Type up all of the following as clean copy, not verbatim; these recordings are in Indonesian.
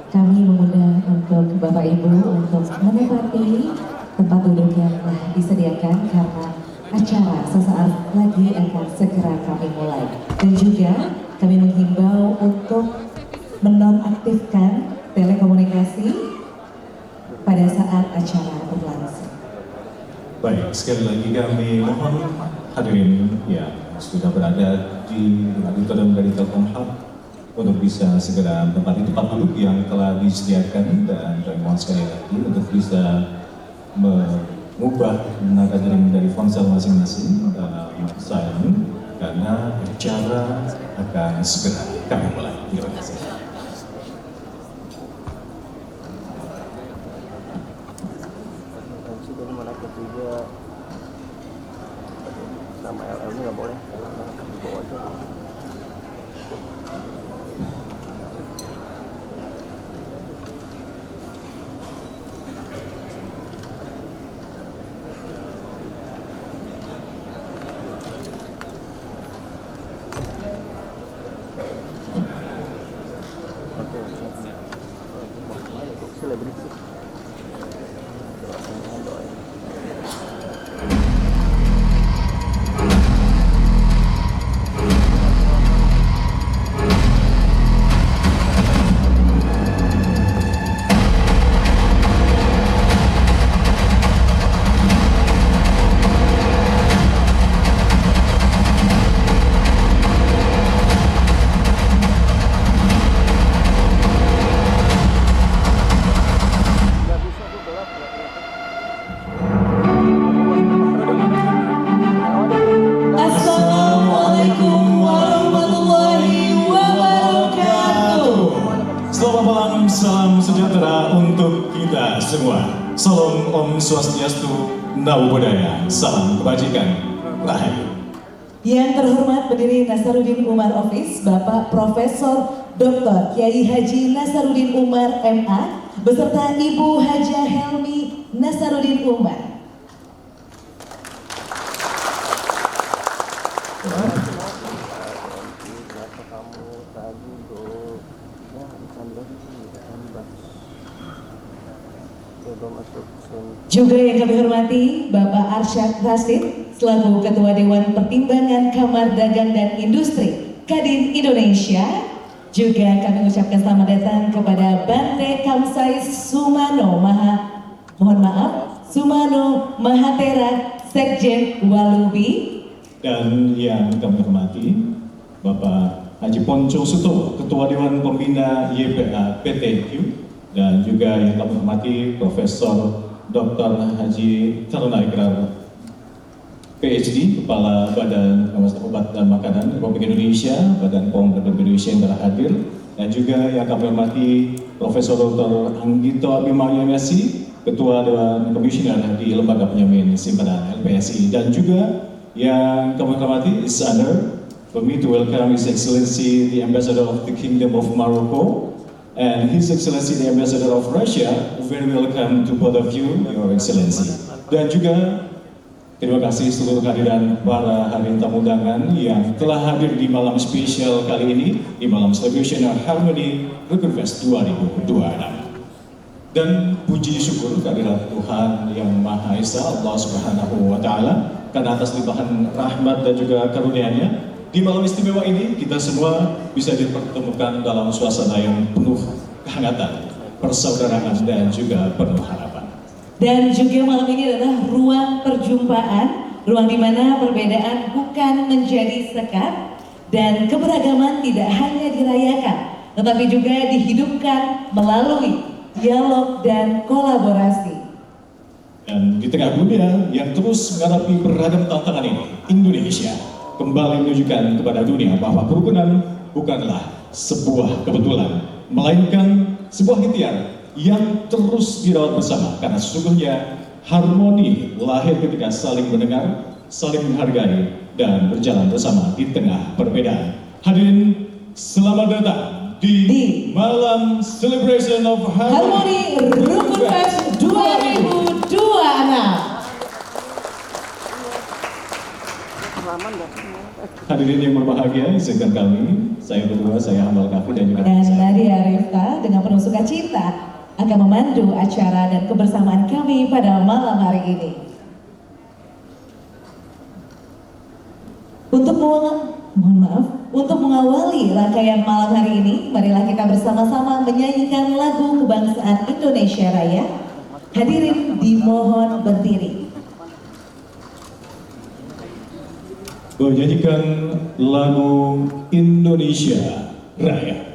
kami mengundang untuk Bapak Ibu untuk menempati tempat duduk yang telah disediakan karena acara sesaat lagi akan segera kami mulai. Dan juga kami menghimbau untuk menonaktifkan telekomunikasi pada saat acara berlangsung. Baik, sekali lagi kami mohon hadirin yang sudah berada di auditorium dari Telkomsel untuk bisa segera menempati tempat duduk yang telah disediakan, dan kami mohon sekali lagi untuk bisa mengubah nada dering dari ponsel masing-masing dalam silent karena acara akan segera kami mulai. Terima kasih. Nama LL-nya nggak boleh, di bawah aja. Oke, selebriti. Assalamualaikum warahmatullahi wabarakatuh. Selamat malam, salam sejahtera untuk kita semua. Salam Om Swastiastu, Namo Buddhaya, salam kebajikan, rahayu. Yang terhormat pendiri Nasaruddin Umar Office, Bapak Profesor Dr. Kiai Haji Nasaruddin Umar MA, beserta Ibu Hajah Helmi Nasaruddin Umar. Juga yang kami hormati Bapak Arsyad Rasid selaku Ketua Dewan Pertimbangan Kamar Dagang dan Industri Kadin Indonesia. Juga kami ucapkan selamat datang kepada Bante Kamsai Sumano Sumano Mahatera Sekjen Walubi. Dan yang kami hormati Bapak Haji Ponco Sutomo, Ketua Dewan Pembina YPA PTQ, dan juga yang kami hormati Profesor Dr. Haji Taruna Ikrar PhD, Kepala Badan Pengawas Obat dan Makanan Republik Indonesia, Badan POM Republik Indonesia yang hadir, dan juga yang kami hormati Profesor Dr. Anggito Abimanyu MSc, Ketua Dewan Komisioner di Lembaga Penjamin Simpanan LPSI, dan juga yang kami hormati is honor for me to welcome His Excellency the Ambassador of the Kingdom of Morocco and His Excellency the Ambassador of Russia. Very welcome to both of you, Your Excellency. Dan juga terima kasih seluruh hadiran para hadirin tamu undangan yang telah hadir di malam spesial kali ini, di malam Celebration of Harmony Rukun-Fest 2026. Dan puji syukur kehadirat Tuhan Yang Maha Esa, Allah Subhanahu wa Ta'ala, karena atas limpahan rahmat dan juga karunia-Nya, di malam istimewa ini kita semua bisa dipertemukan dalam suasana yang penuh kehangatan, persaudaraan, dan juga penuh harapan. Dan juga malam ini adalah ruang perjumpaan, ruang di mana perbedaan bukan menjadi sekat dan keberagaman tidak hanya dirayakan, tetapi juga dihidupkan melalui dialog dan kolaborasi. Dan di tengah dunia yang terus menghadapi beragam tantangan ini, Indonesia kembali menunjukkan kepada dunia bahwa kerukunan bukanlah sebuah kebetulan, melainkan sebuah ikhtiar yang terus dirawat bersama, karena sesungguhnya harmoni lahir ketika saling mendengar, saling menghargai, dan berjalan bersama di tengah perbedaan. Hadirin, selamat datang di malam Celebration of Harmony Rukun-Fest 2026. Hadirin yang berbahagia, izinkan kami, saya berdua, saya Hamal Kafi dan juga Dan Nadia Arifta dengan penuh bersukacita akan memandu acara dan kebersamaan kami pada malam hari ini. Untuk mengawali rangkaian malam hari ini, marilah kita bersama-sama menyanyikan lagu kebangsaan Indonesia Raya. Hadirin dimohon berdiri. Menyanyikan lagu Indonesia Raya.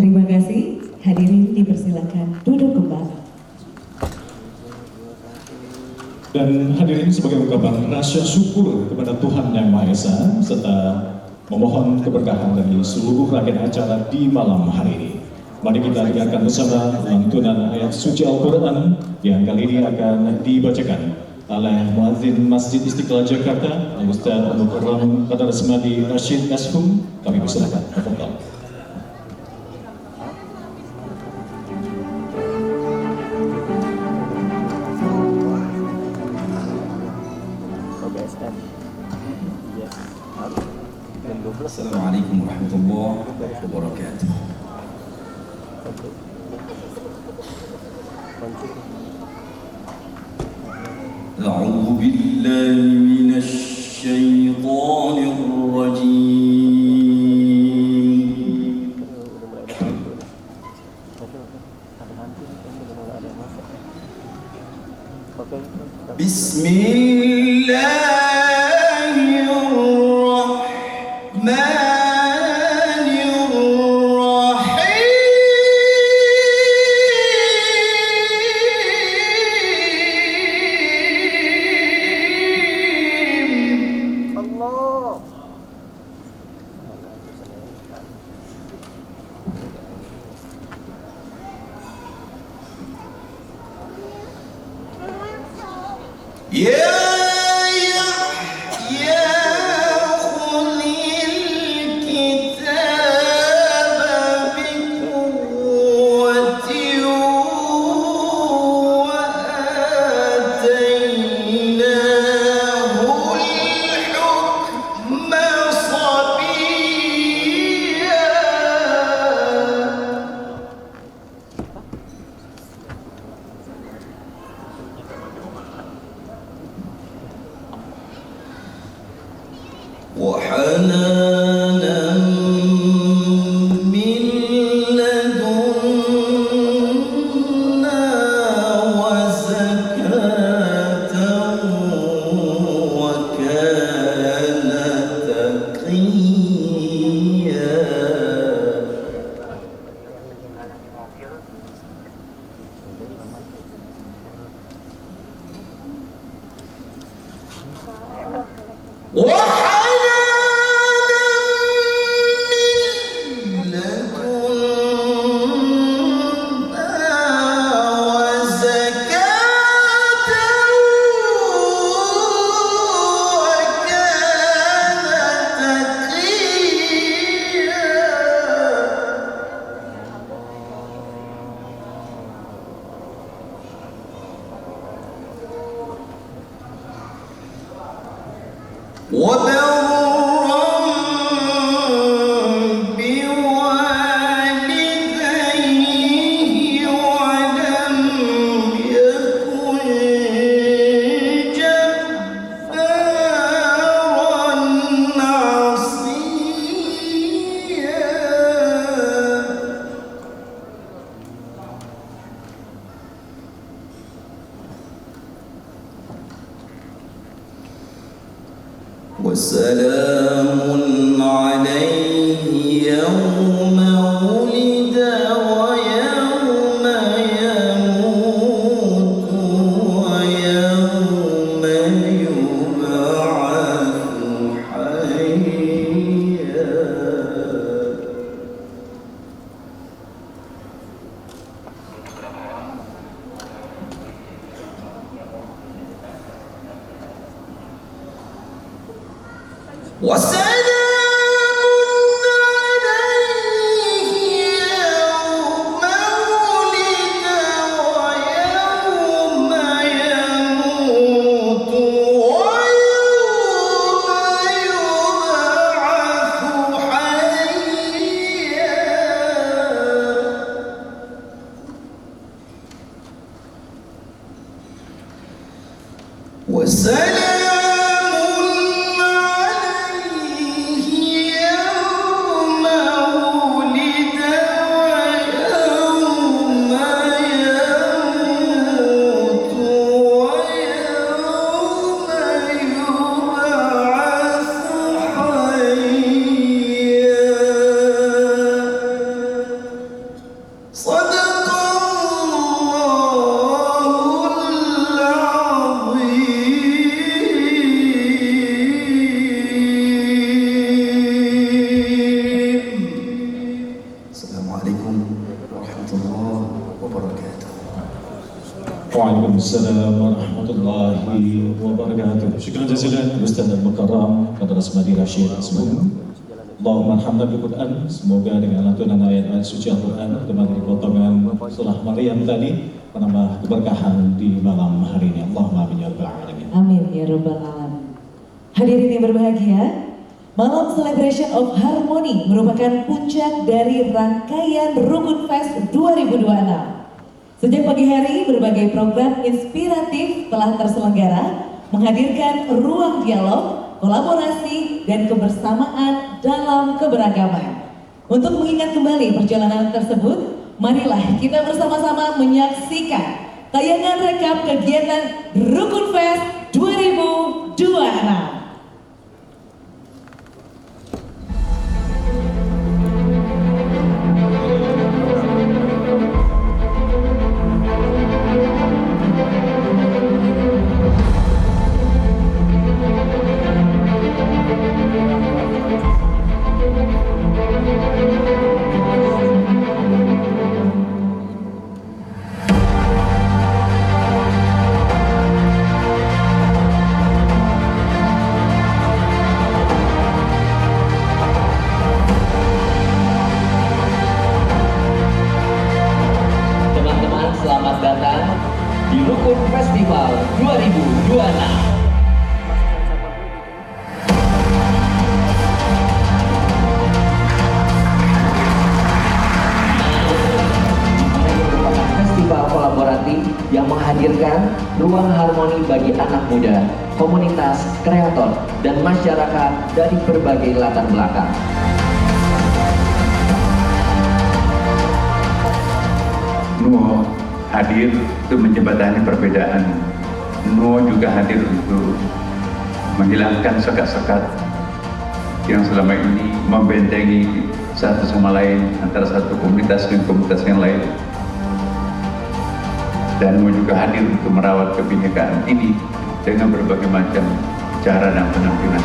Terima kasih. Hadirin dipersilakan duduk kembali. Dan hadirin, sebagai ungkapan rasa syukur kepada Tuhan Yang Maha Esa serta memohon keberkahan dari seluruh rangkaian acara di malam hari ini, mari kita dengarkan bersama lantunan ayat suci Al-Quran yang kali ini akan dibacakan oleh Muadzin Masjid Istiqlal Jakarta, Al-Ustaz Al-Mukarram Qadar Asmadi Rashid Ashum. Kami persilakan. Tafadhal. Assalamualaikum warahmatullahi wabarakatuh. A'udzu billahi minasy syaithanir rajim. Waalaikumsalam warahmatullahi wabarakatuh. Syukran jazilan Ustaz Al-Mukarram Qadar Asmadi Rashid Asmadi. Allahumma alhamdulillah bil-Quran. Semoga dengan lantunan ayat-ayat suci Al-Quran teman dari potongan surah Maryam tadi menambah keberkahan di malam hari ini. Allahumma amin ya rabbal alamin. Amin ya rabbal alamin. Hadirin yang berbahagia, Malam Celebration of Harmony merupakan puncak dari rangkaian Rukun Fest 2026. Sejak pagi hari, berbagai program inspiratif telah terselenggara, menghadirkan ruang dialog, kolaborasi, dan kebersamaan dalam keberagaman. Untuk mengingat kembali perjalanan tersebut, marilah kita bersama-sama menyaksikan tayangan rekap kegiatan Rukun Fest 2026. Selamat datang di Rukun Festival 2026. Festival kolaboratif yang menghadirkan ruang harmoni bagi anak muda, komunitas, kreator, dan masyarakat dari berbagai latar belakang. Nuo hadir untuk menjembatani perbedaan. Nuo juga hadir untuk menghilangkan sekat-sekat yang selama ini membentengi satu sama lain antara satu komunitas dan komunitas yang lain. Dan Nuo juga hadir untuk merawat kebinekaan ini dengan berbagai macam cara dan penampilan.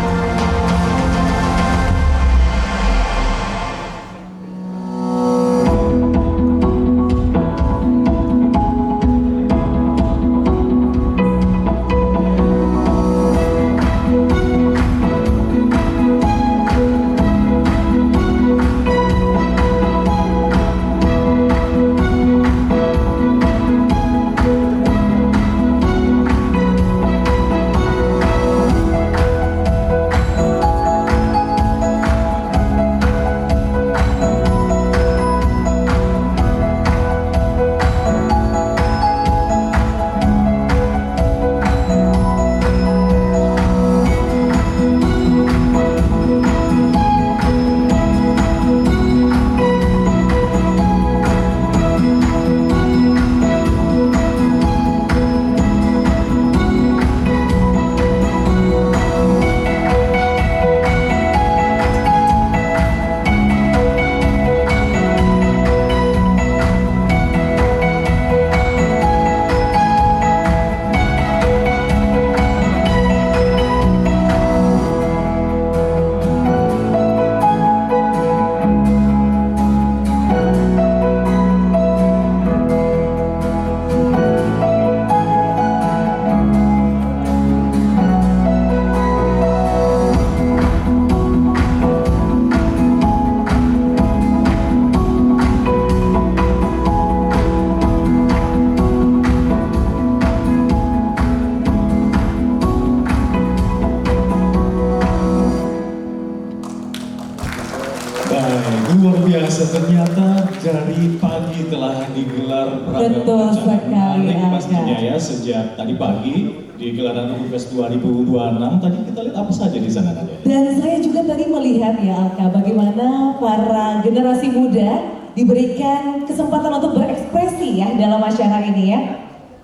Baik, luar biasa, ternyata dari pagi telah digelar Betul acara sekali, menarik Aga. pastinya ya, sejak tadi pagi di gelaran Unifest 2026. Tadi kita lihat apa saja di sana Nadia? Dan saya juga tadi melihat ya Alka, bagaimana para generasi muda diberikan kesempatan untuk berekspresi ya dalam acara ini ya.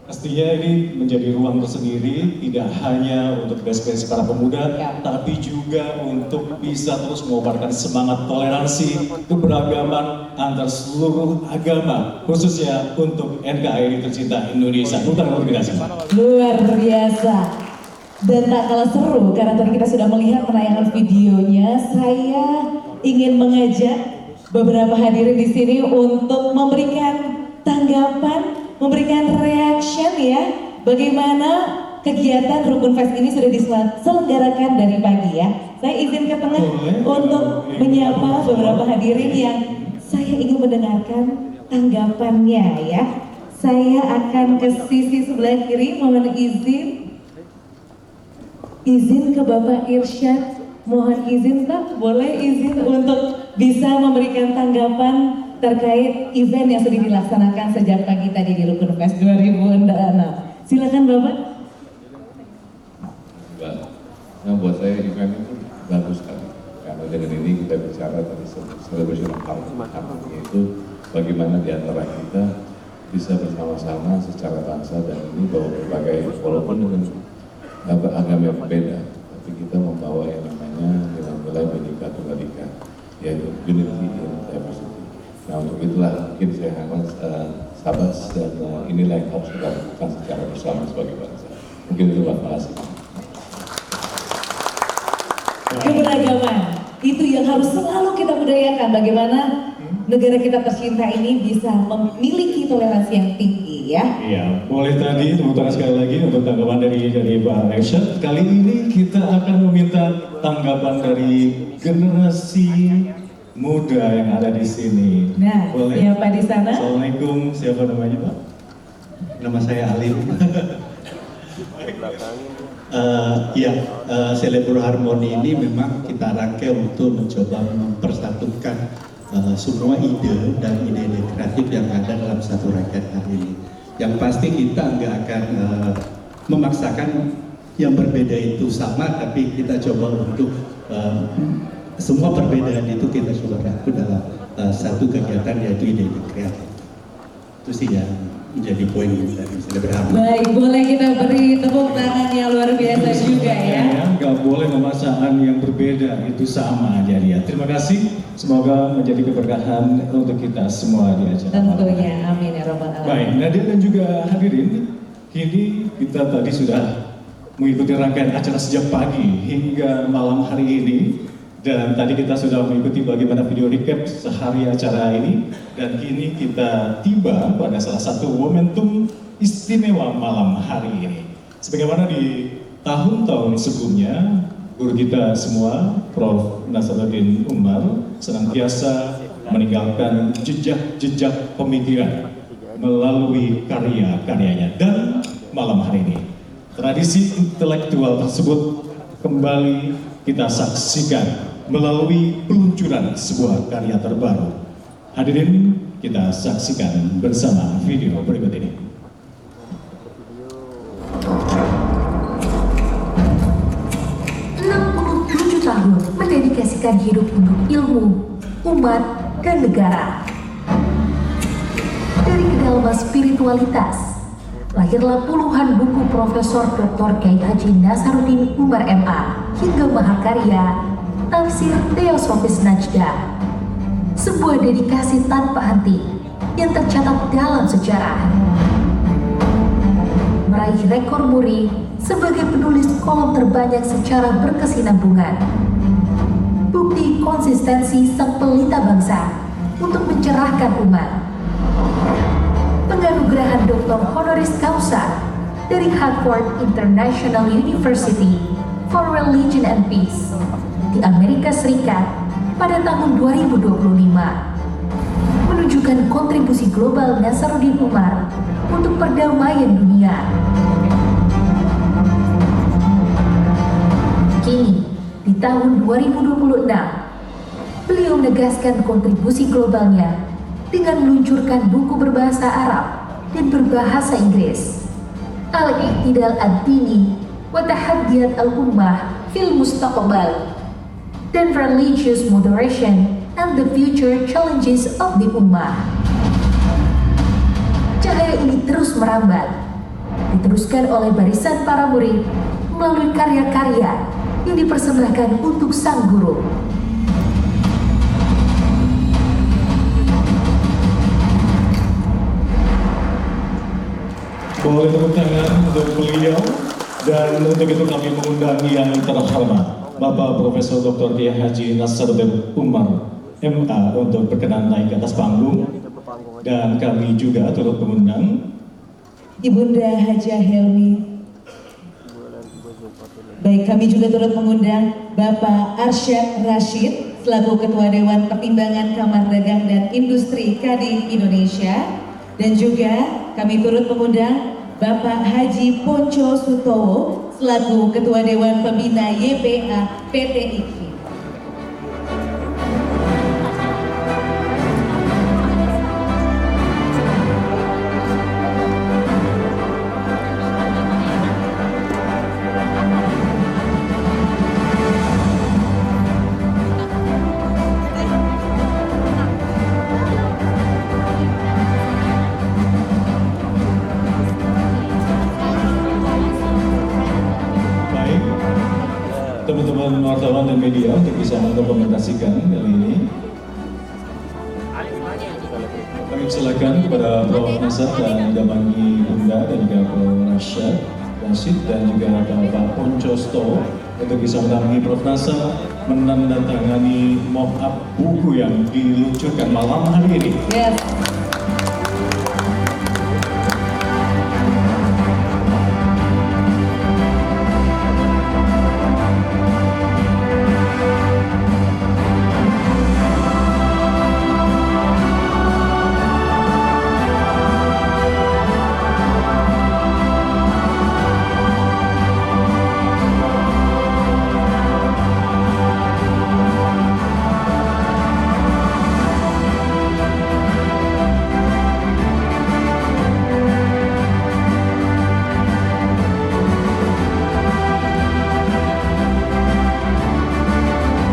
Pastinya ini menjadi ruang tersendiri, tidak hanya untuk berekspresi para pemuda, Ya. tapi juga untuk bisa terus mengobarkan semangat toleransi, keberagaman antar seluruh agama, khususnya untuk NKRI tercinta Indonesia. Putar koordinasi. Luar biasa. Dan tak kalah seru karena tadi kita sudah melihat penayangan videonya. Saya ingin mengajak beberapa hadirin di sini untuk memberikan tanggapan, memberikan reaction ya. Bagaimana kegiatan Rukun Fest ini sudah diselenggarakan dari pagi ya. Saya izin ke tengah untuk menyapa beberapa hadirin yang saya ingin mendengarkan tanggapannya ya. Saya akan ke sisi sebelah kiri, mohon izin ke Bapak Irsyad, mohon izin Pak, boleh izin untuk bisa memberikan tanggapan terkait event yang sudah dilaksanakan sejak pagi tadi di Rukun Fest 2006. Silakan Bapak. Nah, buat saya event itu bagus sekali karena dengan ini kita bicara tadi celebration of harmony, yaitu bagaimana di antara kita bisa bersama-sama secara bangsa dan ini bawa berbagai walaupun dengan agama yang berbeda, tapi kita membawa yang namanya nilai-nilai Bhinneka Tunggal Ika, yaitu unity in diversity. Nah, untuk itulah mungkin saya harap sahabat dan inilah yang harus kita lakukan secara bersama sebagai bangsa. Mungkin itu Pak, terima kasih. Keberagaman itu yang harus selalu kita budayakan. Bagaimana negara kita tercinta ini bisa memiliki toleransi yang tinggi ya. Iya, boleh tadi tepuk tangan sekali lagi untuk tanggapan dari Pak Irsyad. Kali ini kita akan meminta tanggapan dari generasi muda yang ada di sini. Nah, boleh? siapa di sana? Assalamualaikum, siapa namanya Pak? Nama saya Alim. Celebro Harmoni ini memang kita rangkai untuk mencoba mempersatukan semua ide dan ide-ide kreatif yang ada dalam satu rangkaian hari ini. Yang pasti kita nggak akan memaksakan yang berbeda itu sama, tapi kita coba untuk semua perbedaan itu kita coba rangkul dalam satu kegiatan yaitu ide-ide kreatif. Itu sih yang menjadi poin dari Celebro Harmoni. Baik, boleh kita beri tepuk tangan yang luar biasa juga ya. Nggak boleh memaksakan yang berbeda, itu sama aja dia. Terima kasih, semoga menjadi keberkahan untuk kita semua di acara malam ini. Tentunya, amin ya robbal alamin. Baik, Nadia dan juga hadirin, kini kita tadi sudah mengikuti rangkaian acara sejak pagi hingga malam hari ini. Dan tadi kita sudah mengikuti bagaimana video recap sehari acara ini. Dan kini kita tiba pada salah satu momentum istimewa malam hari ini. Sebagaimana di tahun-tahun sebelumnya, guru kita semua, Prof. Nasaruddin Umar, senantiasa meninggalkan jejak-jejak pemikiran melalui karya-karyanya. Dan malam hari ini, tradisi intelektual tersebut kembali kita saksikan melalui peluncuran sebuah karya terbaru. Hadirin, kita saksikan bersama video berikut ini. Tahun mendedikasikan hidup untuk ilmu, umat, dan negara. Dari kedalaman spiritualitas, lahirlah puluhan buku Profesor Dr. Kiai Haji Nasaruddin Umar MA hingga mahakarya Tafsir Theosofis Najdah. Sebuah dedikasi tanpa henti yang tercatat dalam sejarah. Meraih rekor muri sebagai penulis kolom terbanyak secara berkesinambungan. Bukti konsistensi sang pelita bangsa untuk mencerahkan umat. Penganugerahan Dr. Honoris Causa dari Harvard International University for Religion and Peace di Amerika Serikat pada tahun 2025 menunjukkan kontribusi global Nasaruddin Umar untuk perdamaian dunia. Kini, di tahun 2026, beliau beliau menegaskan kontribusi globalnya dengan meluncurkan buku berbahasa Arab dan berbahasa Inggris. Al-Iqtidal ad-Dini wa Tahaddiyat al-Ummah fil Mustaqbal dan Religious Moderation and the Future Challenges of the Ummah. Cahaya ini terus merambat, diteruskan oleh barisan para murid melalui karya-karya yang dipersembahkan untuk sang guru. Boleh tepuk tangan untuk beliau, dan untuk itu kami mengundang yang terhormat Bapak Profesor Dr. Kiai Haji Nasaruddin Umar MA untuk berkenan naik ke atas panggung, dan kami juga turut mengundang Ibunda Hajah Helmi. Baik, kami juga turut mengundang Bapak Arsyad Rashid selaku Ketua Dewan Pertimbangan Kamar Dagang dan Industri Kadin Indonesia, dan juga kami turut mengundang Bapak Haji Ponco Sutowo selaku Ketua Dewan Pembina YPA PT IKFI. teman-teman wartawan dan media untuk bisa mendokumentasikan kali ini. Kami silakan kepada Prof. Nasar dan Damangi Bunda dan juga Prof. Rashid dan juga Bapak Ponco Sutowo untuk bisa mendampingi Prof. Nasar menandatangani mock-up buku yang diluncurkan malam hari ini. Yes.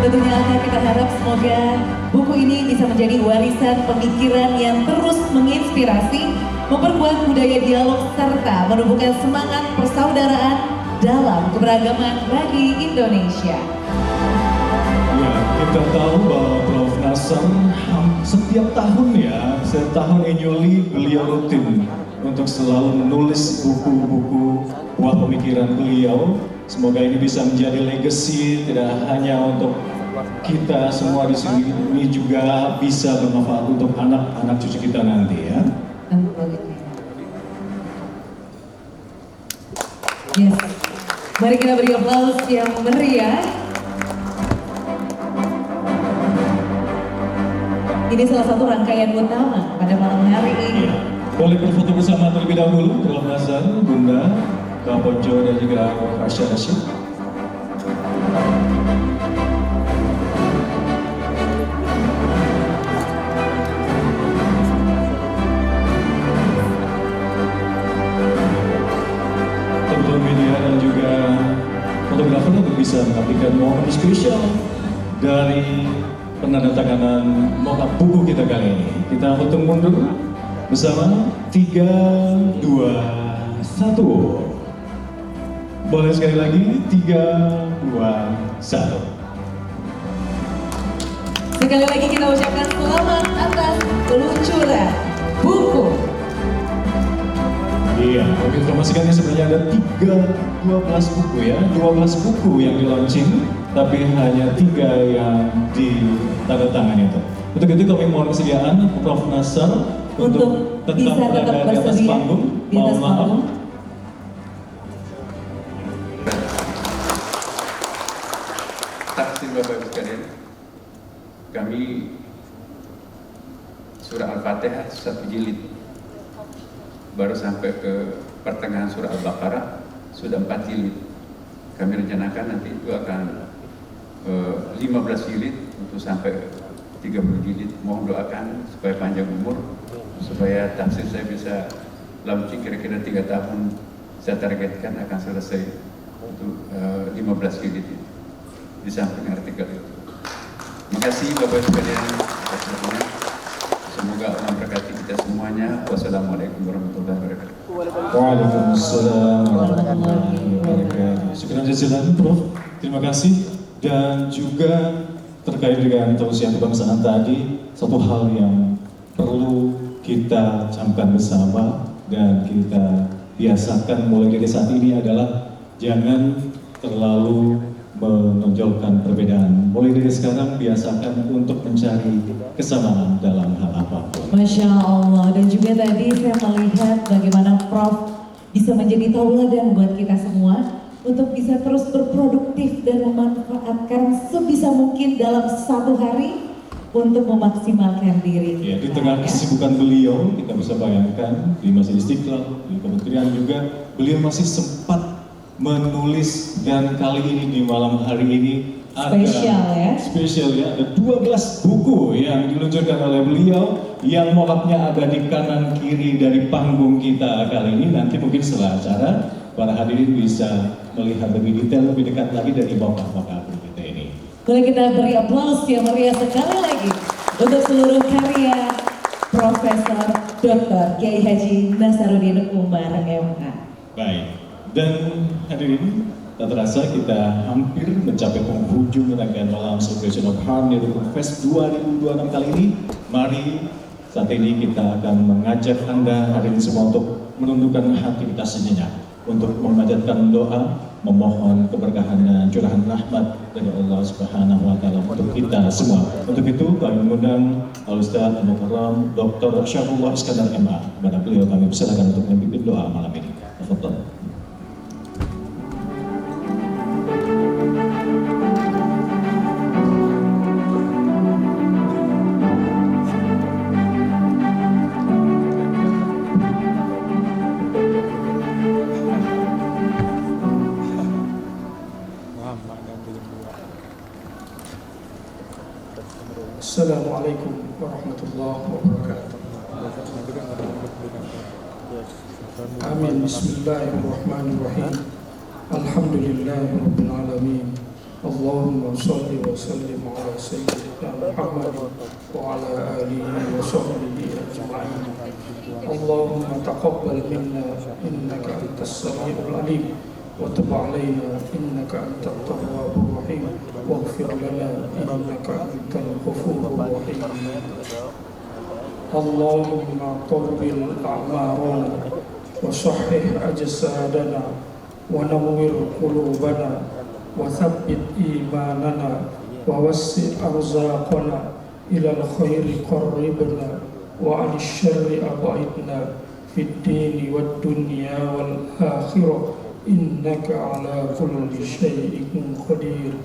Tentunya kita harap semoga buku ini bisa menjadi warisan pemikiran yang terus menginspirasi, memperkuat budaya dialog serta menumbuhkan semangat persaudaraan dalam keberagaman bagi Indonesia. Ya, kita tahu bahwa Prof. Nasar setiap tahun setahun annually beliau rutin untuk selalu menulis buku-buku buah pemikiran beliau. Semoga ini bisa menjadi legacy tidak hanya untuk kita semua di sini, ini juga bisa bermanfaat untuk anak-anak cucu kita nanti ya. Yes. Mari kita beri aplaus yang meriah. Ini salah satu rangkaian utama pada malam hari ini. Boleh berfoto bersama terlebih dahulu, Prof. Nasar, Bunda, Bapak Ponco dan juga Prof. Rashid. Teman-teman media dan juga fotografer untuk bisa mengabadikan momen spesial dari penandatanganan mock-up buku kita kali ini. Kita hitung mundur bersama 3, 2, 1. Boleh sekali lagi 3, 2, 1. Sekali lagi kita ucapkan selamat atas peluncuran buku. Iya, kami informasikannya sebenarnya ada 12 buku ya, 12 buku yang di-launching, tapi hanya 3 yang ditandatangani itu. Untuk itu kami mohon kesediaan Prof. Nasar untuk bisa tetap berada di atas bersedia panggung. di atas Mohon maaf. panggung. Taksir Bapak Ibu sekalian, kami surah Al-Fatihah 1 jilid, baru sampai ke pertengahan surah Al-Baqarah sudah 4 jilid. Kami rencanakan nanti itu akan 15 jilid untuk sampai 30 jilid. Mohon doakan supaya panjang umur, supaya tafsir saya bisa launching kira-kira 3 tahun. Saya targetkan akan selesai untuk 15 jilid itu, di samping artikel itu. Terima kasih Bapak sekalian. Semoga Allah memberkati kita semuanya. Wassalamualaikum warahmatullahi wabarakatuh. Waalaikumsalam warahmatullahi wabarakatuh. Syukur jazilan Prof. Terima kasih. Dan juga terkait dengan tausiah kebangsaan tadi, satu hal yang perlu kita camkan bersama dan kita biasakan mulai dari saat ini adalah jangan terlalu menonjolkan perbedaan. Mulai dari sekarang biasakan untuk mencari kesamaan dalam hal apapun. Masya Allah. Dan juga tadi saya melihat bagaimana Prof bisa menjadi tauladan buat kita semua untuk bisa terus berproduktif dan memanfaatkan sebisa mungkin dalam satu hari untuk memaksimalkan diri. Ya, di tengah kesibukan beliau, kita bisa bayangkan di Masjid Istiqlal, di kementerian juga, beliau masih sempat menulis, dan kali ini di malam hari ini ada spesial ya, ada 12 buku yang diluncurkan oleh beliau yang mockupnya ada di kanan kiri dari panggung kita kali ini. Nanti mungkin setelah acara para hadirin bisa melihat lebih detail, lebih dekat lagi dari mock-up kita ini. Boleh kita beri aplaus yang meriah sekali lagi untuk seluruh karya Profesor Dr. Kiai Haji Nasaruddin Umar MA. Baik. Dan hadirin, tak terasa kita hampir mencapai penghujung rangkaian malam Celebration of Heart Neighborhood Fest 2026 kali ini. Mari saat ini kita akan mengajak Anda hadirin semua untuk menundukkan hati kita sejenak, untuk memanjatkan doa, memohon keberkahan dan curahan rahmat dari Allah Subhanahu wa Ta'ala untuk kita semua. Untuk itu kami mengundang Al-Ustaz Al-Mukarram Dr. Syarullah Iskandar MA. Kepada beliau kami persilakan untuk memimpin doa malam ini. Tafadhol. Assalamualaikum warahmatullahi wabarakatuh. Amin. Bismillahirrahmanirrahim. Alhamdulillahi rabbil alamin. Allahumma shalli wa sallim ala sayyidina Muhammad wa ala alihi wa sahbihi ajma'in. Allahumma taqabbal minna innaka antas samiul alim wa tub alaina innaka antat tawwabur rahim waghfir lana innaka antal ghafurur rahim. Allahumma tawbil a'marana wa sahhih ajsadana wa nawwir qulubana wa thabbit imanana wa wassi' arzaqana ila al-khairi qarribna wa 'anil syarri ab'idna fid dini wad dunya wal akhirah innaka ala kulli syai'in qadir.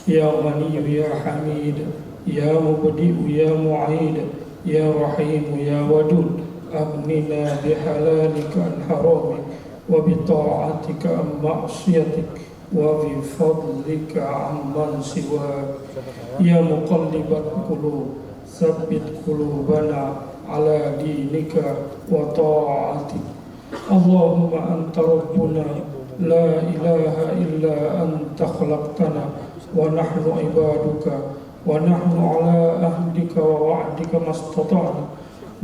Ya Ghani ya Hamid ya Mubdi'u ya Mu'id ya Rahim ya Wadud aghnina bihalalika an haramik wa bita'atika an ma'siyatik wa bifadlika amman siwak. Ya muqallibal qulub tsabbit qulubana ala dinika wa ta'atik. Allahumma anta rabbuna la ilaha illa anta khalaqtana wa nahnu ibaduka wa nahnu ala ahdika wa wa'dika mastata'na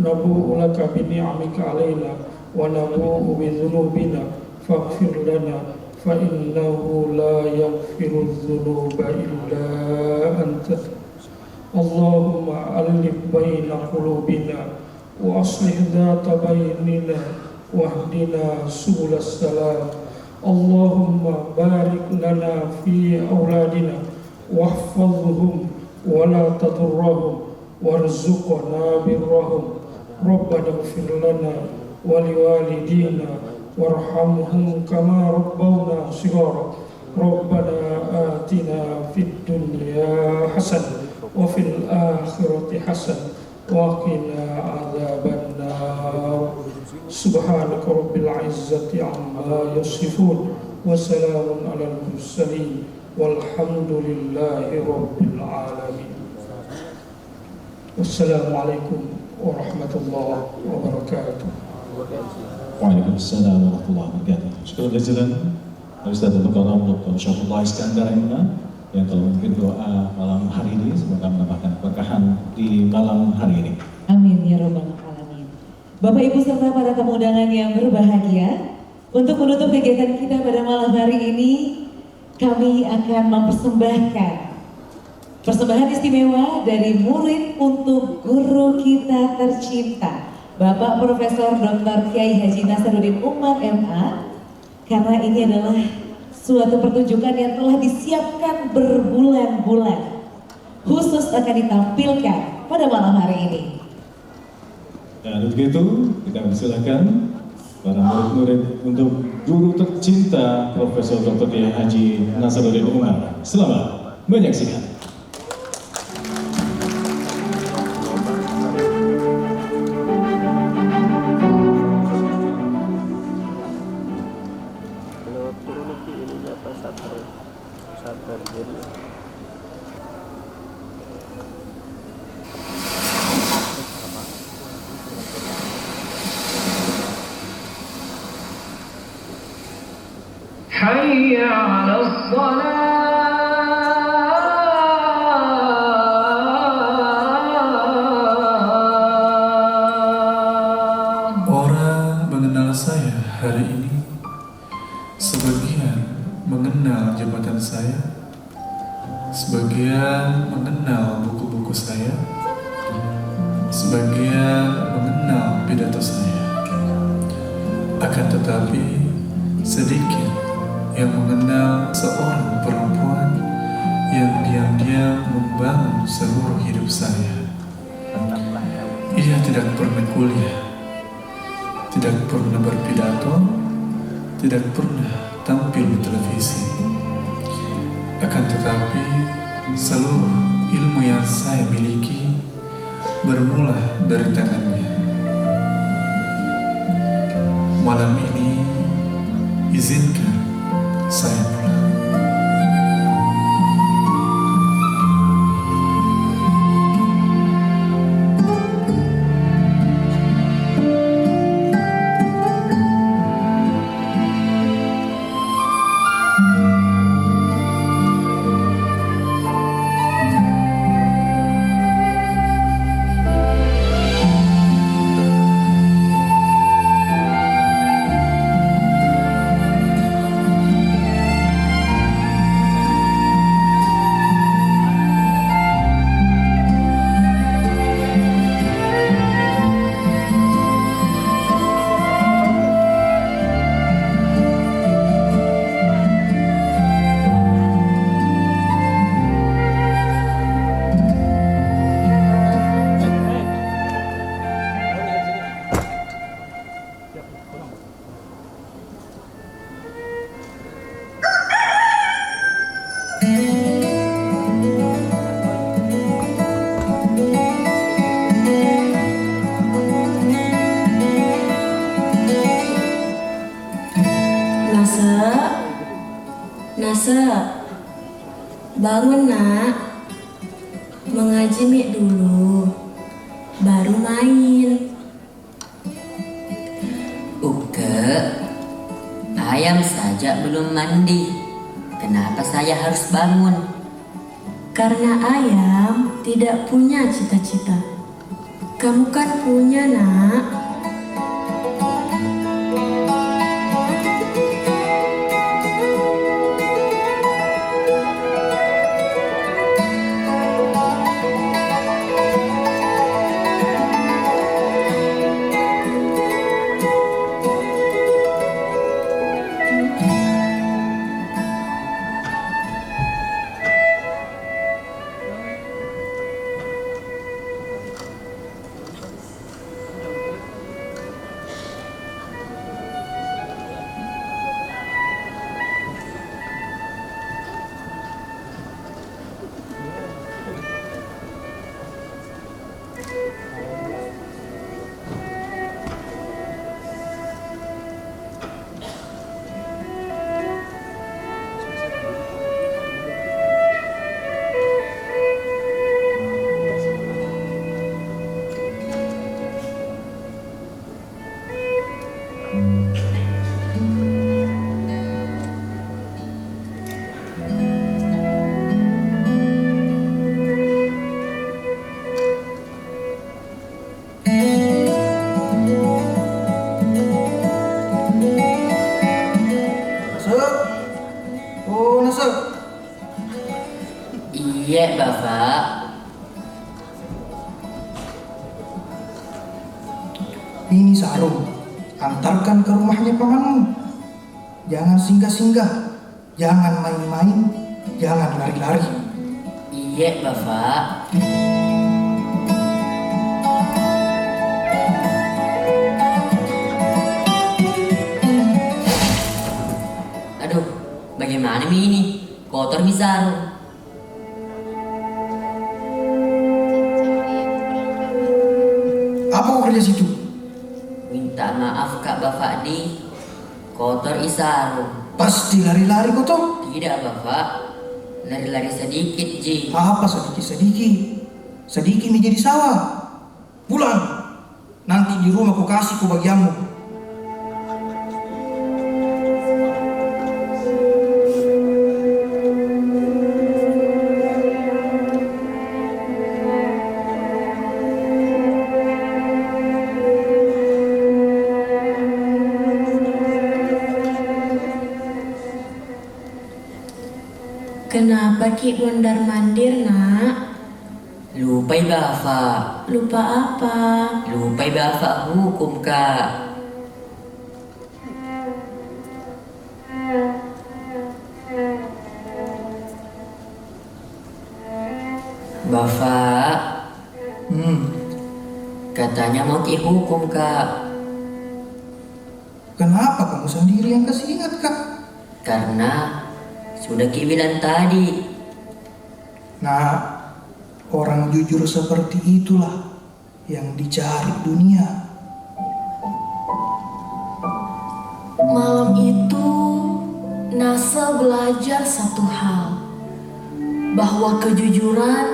nabu'u laka bi ni'amika alaina wa nabu'u bi dhunubina faghfir lana fa innahu la yaghfiru dhunuba illa anta. Allahumma alif baina qulubina wa aslih dhata bainina wahdina subulas salam. Allahumma barik lana fi auladina wahfazhum wa la tadurrahum warzuqna birrahum. Rabbana ighfir lana wa liwalidina warhamhum kama rabbawna shighara. Rabbana atina fid dunya hasanah wa fil akhirati hasanah wa qina adzaban nar. Subhanaka rabbil izzati amma yasifun wa salamun alal mursalin walhamdulillahi rabbil alamin. Wassalamualaikum warahmatullahi wabarakatuh. Waalaikumsalam warahmatullahi wabarakatuh. Syukur jazilan Ustaz Al-Mukarram Dr. Syafrullah Iskandar yang telah memimpin doa malam hari ini. Semoga mendapatkan keberkahan di malam hari ini. Amin ya robbal alamin. Bapak Ibu serta para tamu undangan yang berbahagia, untuk menutup kegiatan kita pada malam hari ini, kami akan mempersembahkan persembahan istimewa dari murid untuk guru kita tercinta, Bapak Profesor Dr. Kiai Haji Nasaruddin Umar MA, karena ini adalah suatu pertunjukan yang telah disiapkan berbulan-bulan, khusus akan ditampilkan pada malam hari ini. Dan untuk itu, kita persilakan para murid-murid untuk guru tercinta Profesor Dr. Kiai Haji Nasaruddin Umar. Selamat menyaksikan. حي على الصلاة. Orang mengenal saya hari ini, sebagian mengenal jabatan saya, sebagian mengenal buku-buku saya, sebagian mengenal pidato saya. Akan tetapi sedikit yang mengenal seorang perempuan yang diam-diam membangun seluruh hidup saya. Ia tidak pernah kuliah, tidak pernah berpidato, tidak pernah tampil di televisi. Akan tetapi seluruh ilmu yang saya miliki bermula dari tangannya. Malam ini izinkan saya pulang. Nasa, bangun nak, mengaji mik dulu, baru main. Uke, ayam saja belum mandi, kenapa saya harus bangun? Karena ayam tidak punya cita-cita, kamu kan punya nak. Ini sarung, antarkan ke rumahnya pamanmu. Jangan singgah-singgah, jangan main-main, jangan lari-lari. Iya, Bapak. Aduh, bagaimana ini? Kotor mi sarung. Apa kau kerja situ? Minta maaf Kak Bapak Di, kotor isarung. Pasti lari-lari kau toh? Tidak Bapak, lari-lari sedikit Ji. Apa sedikit-sedikit? Sedikit menjadi sawah. Pulang, nanti di rumah ku kasih ku bagianmu. Kenapa Ki mondar-mandir, Nak? Lupai Bapak. Lupa apa? Lupai Bapak hukum Kak. Bapak, katanya mau dihukum Kak. Kenapa kamu sendiri yang kasih ingat Kak? Karena sudah Ki bilang tadi. Nah, orang jujur seperti itulah yang dicari dunia. Malam itu, Nasa belajar satu hal, bahwa kejujuran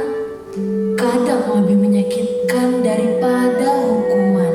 kadang lebih menyakitkan daripada hukuman.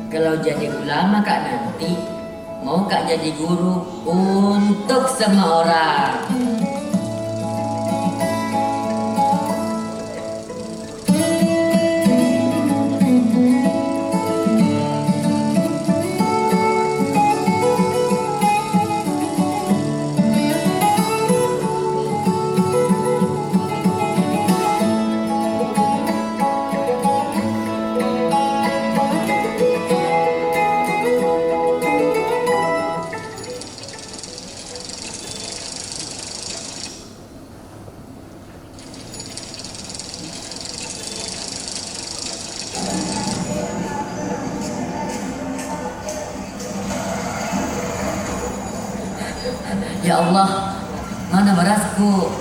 Kalau jadi ulama Kak nanti, mau Kak jadi guru untuk semua orang. Ya Allah, mana berasku?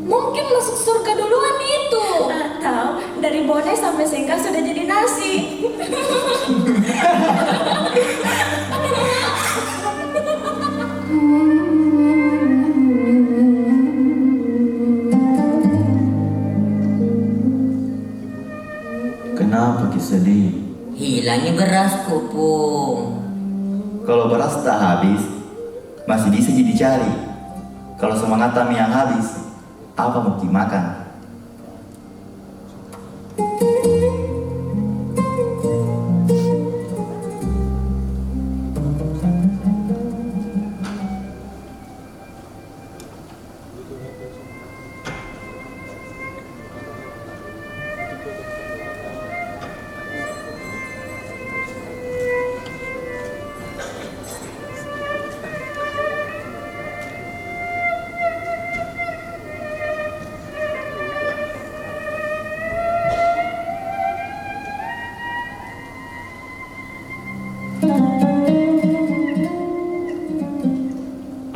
Mungkin masuk surga duluan itu. Atau dari bonai sampai singkat sudah jadi nasi. Kenapa Ki sedih? Hilangnya berasku, Pung. Kalau beras tak habis, masih bisa dicari. Kalau semangat kami yang habis, apa mau dimakan?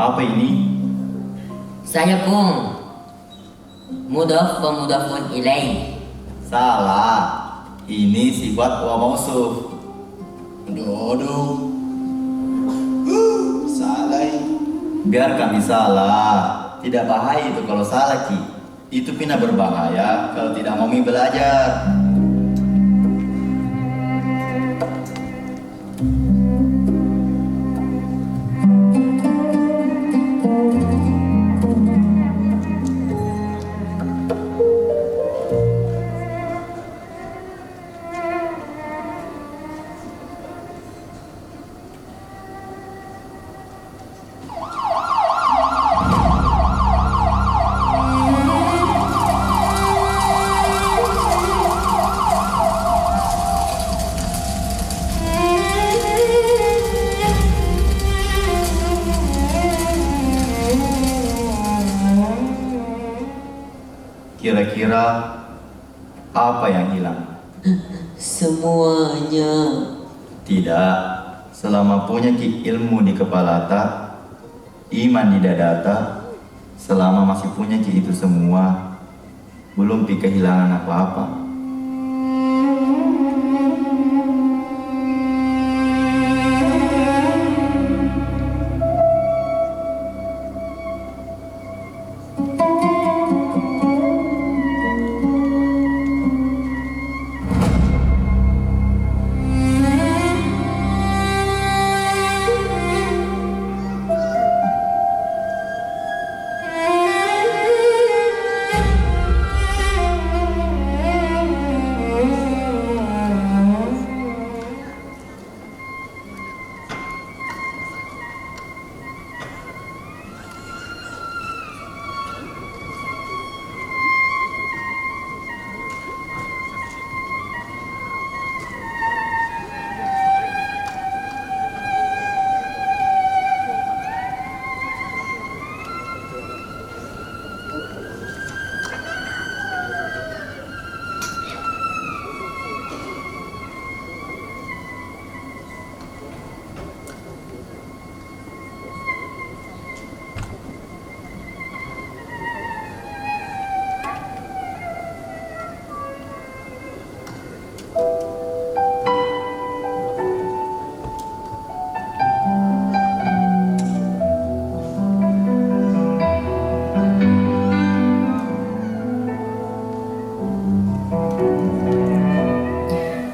Apa ini? Saya pun mudhaf wa mudhafun ilaih. Salah. Ini sifat wa mausuf. Aduh. Salah. Biar kami salah. Tidak bahaya itu kalau salah, Ki. Itu pina berbahaya kalau tidak mau belajar. Kira-kira apa yang hilang? Semuanya. Tidak. Selama punya ilmu di kepala tak, iman di dada, selama masih punya itu semua, belum kehilangan apa-apa.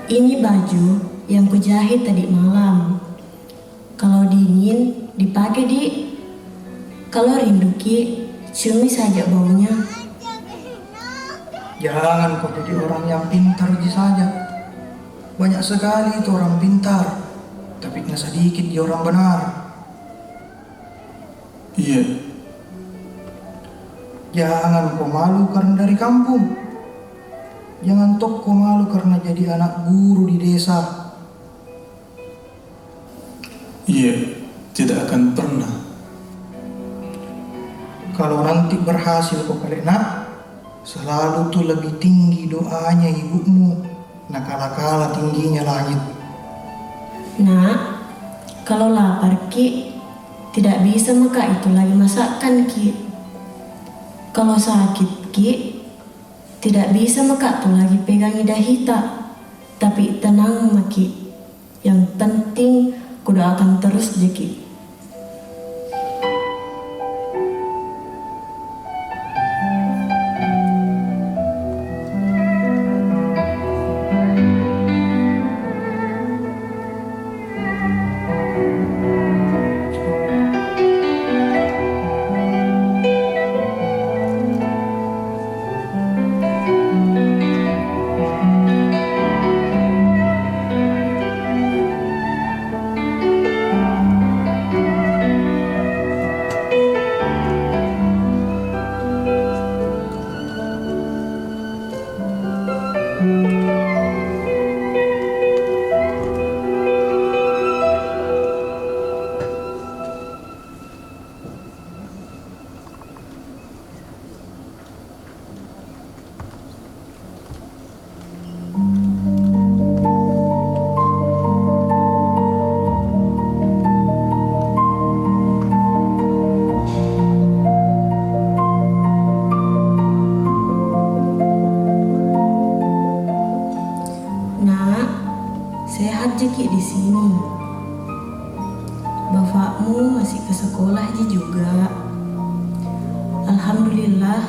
Ini baju yang kujahit tadi malam. Kalau dingin dipakai di. Kalau rindu Ki, ciumi saja baunya. Jangan kau jadi orang yang pintar saja. Banyak sekali itu orang pintar, tapi nggak sedikit dia orang benar. Iya. Jangan kau malu karena dari kampung. Jangan tok kau malu karena jadi anak guru di desa. Iya, tidak akan pernah. Kalau nanti berhasil kau kali nak, selalu tuh lebih tinggi doanya ibumu. Nah kala-kala tingginya langit. Nak, kalau lapar Ki, tidak bisa maka itu lagi masakan Ki. Kalau sakit Ki, tidak bisa maka tuh lagi pegangi dahita. Tapi tenang Maki, yang penting kuda akan terus Ki. sehat je Ki di sini. Bapakmu masih ke sekolah je juga. Alhamdulillah,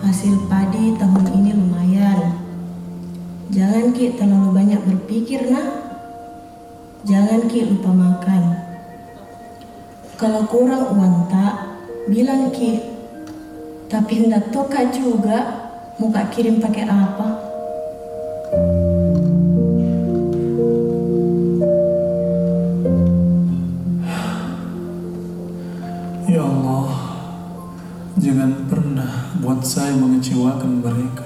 hasil padi tahun ini lumayan. Jangan Ki terlalu banyak berpikir nak. Jangan Ki lupa makan. Kalau kurang uang tak, bilang Ki. Tapi hendak toka juga, mau Kak kirim pakai apa? Ya Allah, jangan pernah buat saya mengecewakan mereka.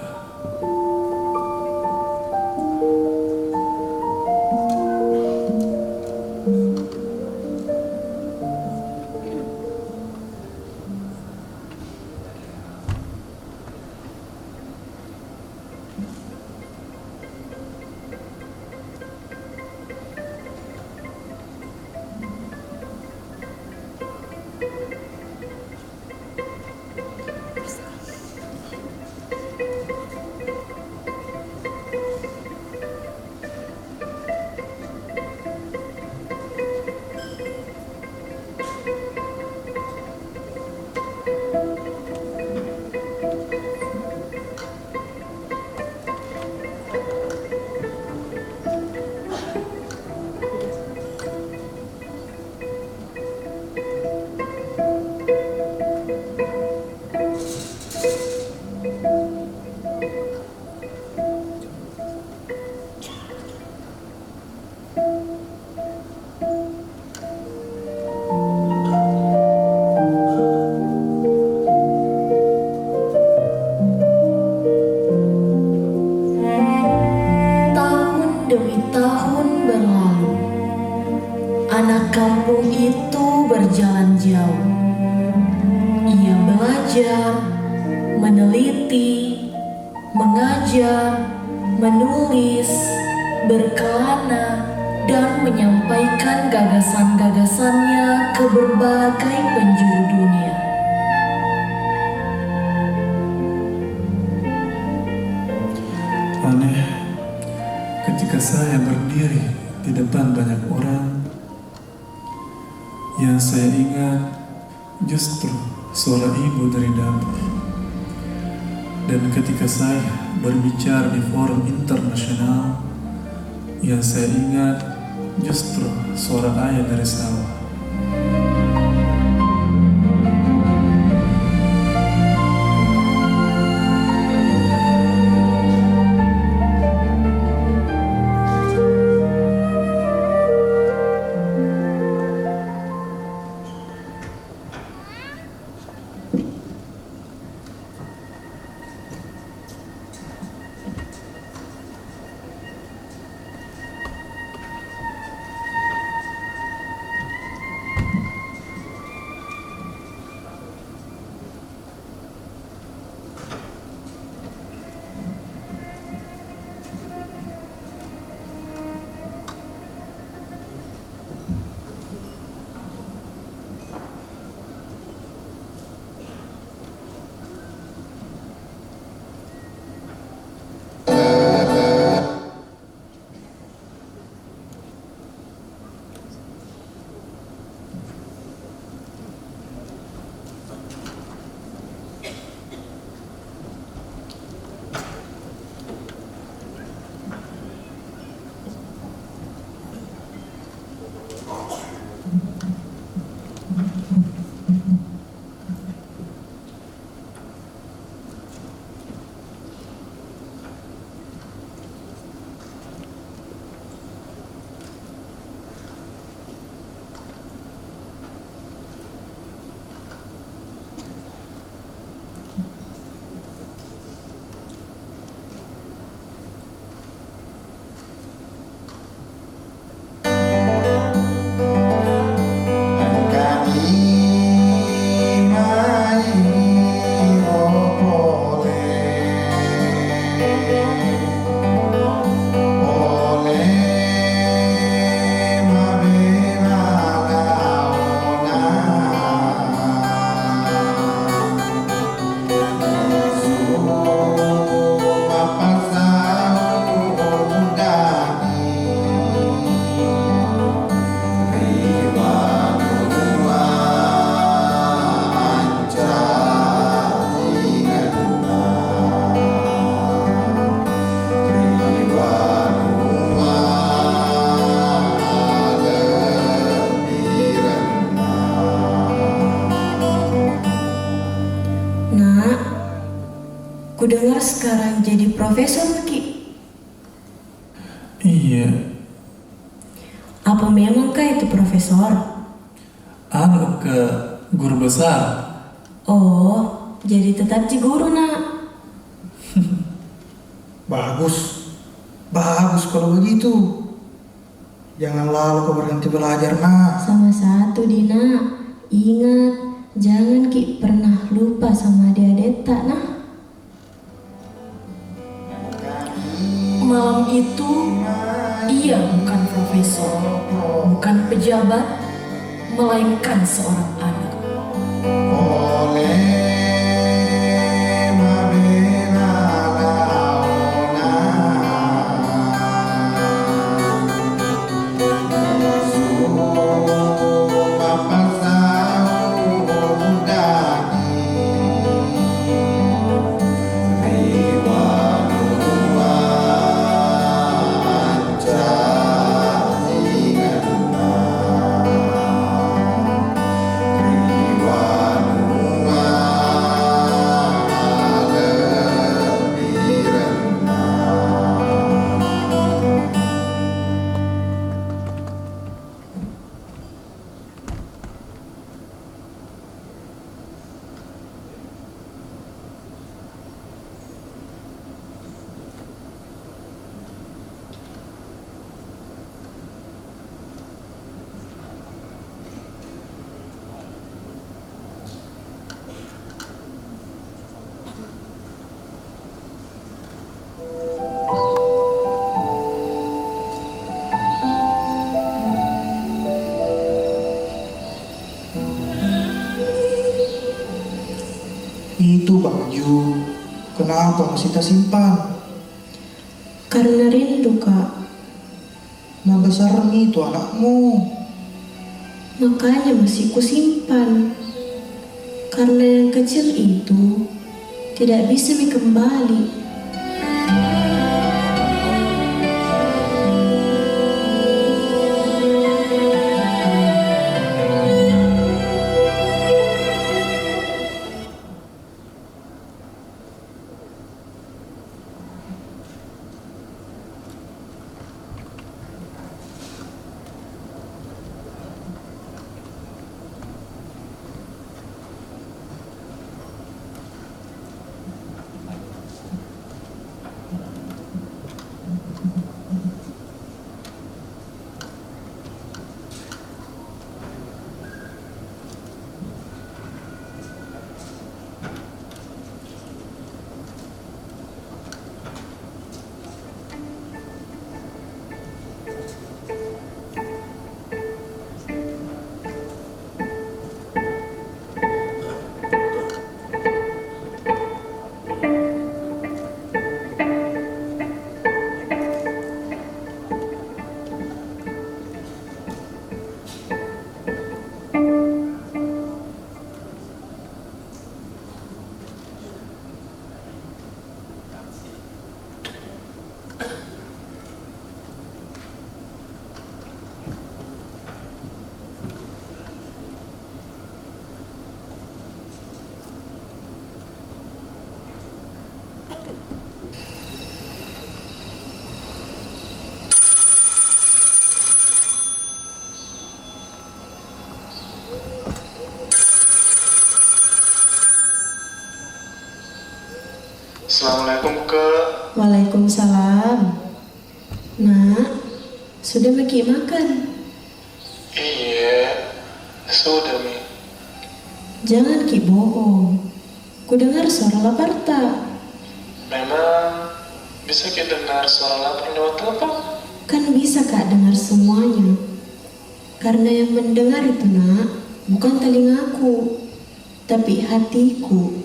Anak kampung itu berjalan jauh. Ia belajar, meneliti, mengajar, menulis, berkelana, dan menyampaikan gagasan-gagasannya ke berbagai penjuru dunia. Aneh, ketika saya berdiri di depan banyak orang, yang saya ingat justru suara ibu dari dapur. Dan ketika saya berbicara di forum internasional, yang saya ingat justru suara ayah dari sawah. sekarang jadi profesor, Ki. Iya, Apa memangkah itu profesor? anu ke guru besar. Oh, jadi tetap di guru, Nak. Bagus. Bagus kalau begitu. Jangan lalu kau berhenti belajar, Nak. Sama satu, Dina. Ingat, jangan Ki pernah lupa sama adik-adik tak, Nah. Malam itu, ia bukan profesor, bukan pejabat, melainkan seorang anak. Itu baju. Kenapa masih tak simpan? Karena rindu, Kak. Nah besar itu anakmu. Makanya masih kusimpan. Karena yang kecil itu tidak bisa kembali. Assalamualaikum, Kak. Waalaikumsalam. Nak, sudah Maki makan? Iya, sudah, Mi. Jangan Ki bohong. Ku dengar suara lapar tak? Memang bisa kita dengar suara lapar lewat apa? Kan bisa Kak dengar semuanya. Karena yang mendengar itu, Nak, bukan telingaku, tapi hatiku.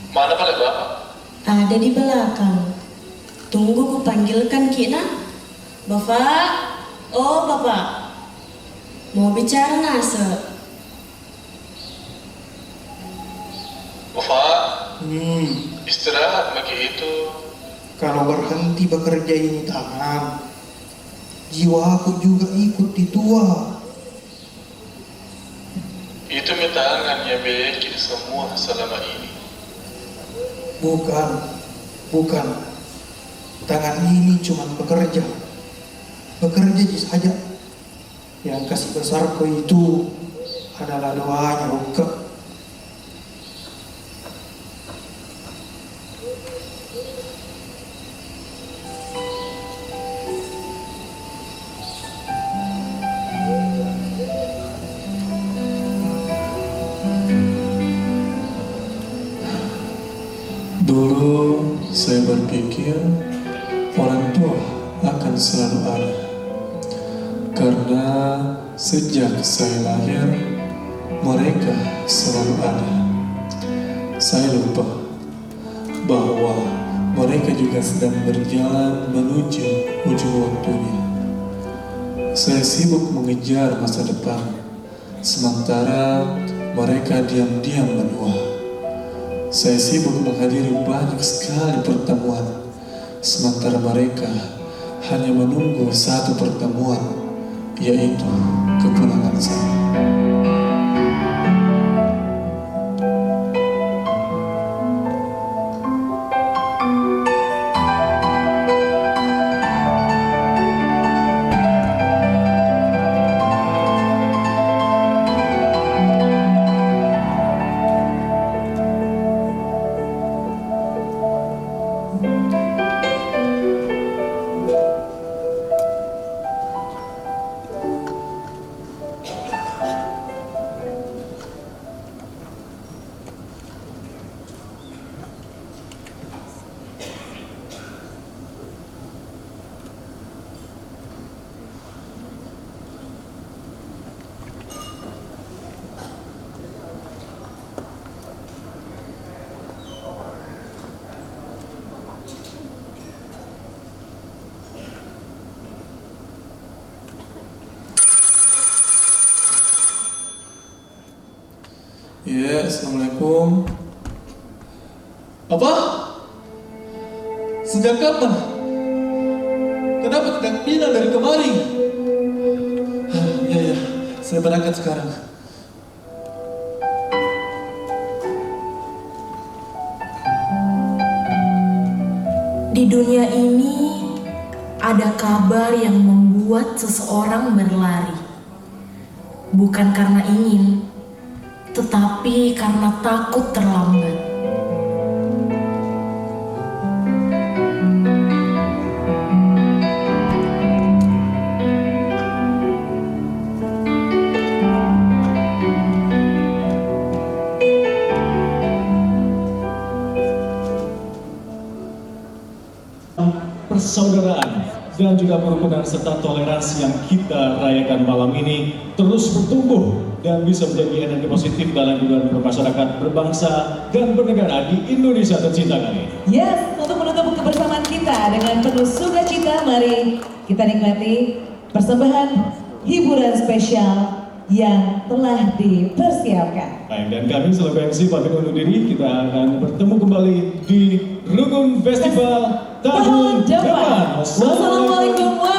Mana balik Bapak? Ada di belakang. Tunggu ku panggilkan Ki, Nak. Bapak, oh Bapak, mau bicara nase? Bapak, istirahat bagi itu. Kalau berhenti bekerja ini tangan, jiwa aku juga ikut ditua. Itu tangan yang bikin semua selama ini. Bukan. Tangan ini cuma bekerja saja. Yang kasih besarku itu adalah doanya Oka. Dulu saya berpikir orang tua akan selalu ada, karena sejak saya lahir mereka selalu ada. Saya lupa bahwa mereka juga sedang berjalan menuju ujung waktunya. Saya sibuk mengejar masa depan, sementara mereka diam-diam menua. Saya sibuk menghadiri banyak sekali pertemuan, sementara mereka hanya menunggu satu pertemuan, yaitu kepulangan saya. Ya, Assalamualaikum. Apa? Sejak kapan? Kenapa tidak bilang dari kemarin? Ya, saya berangkat sekarang. Di dunia ini ada kabar yang membuat seseorang berlari. Bukan karena ingin, tetapi karena takut terlambat. Persaudaraan dan juga kerukunan serta toleransi yang kita rayakan malam ini terus bertumbuh dan bisa menjadi energi positif dalam kehidupan bermasyarakat, berbangsa, dan bernegara di Indonesia tercinta kami. Yes, untuk menutup kebersamaan kita dengan penuh sukacita, mari kita nikmati persembahan hiburan spesial yang telah dipersiapkan. Baik, dan kami selaku MC pamit undur diri. Kita akan bertemu kembali di Rukun Festival tahun depan. Wassalamualaikum warahmatullahi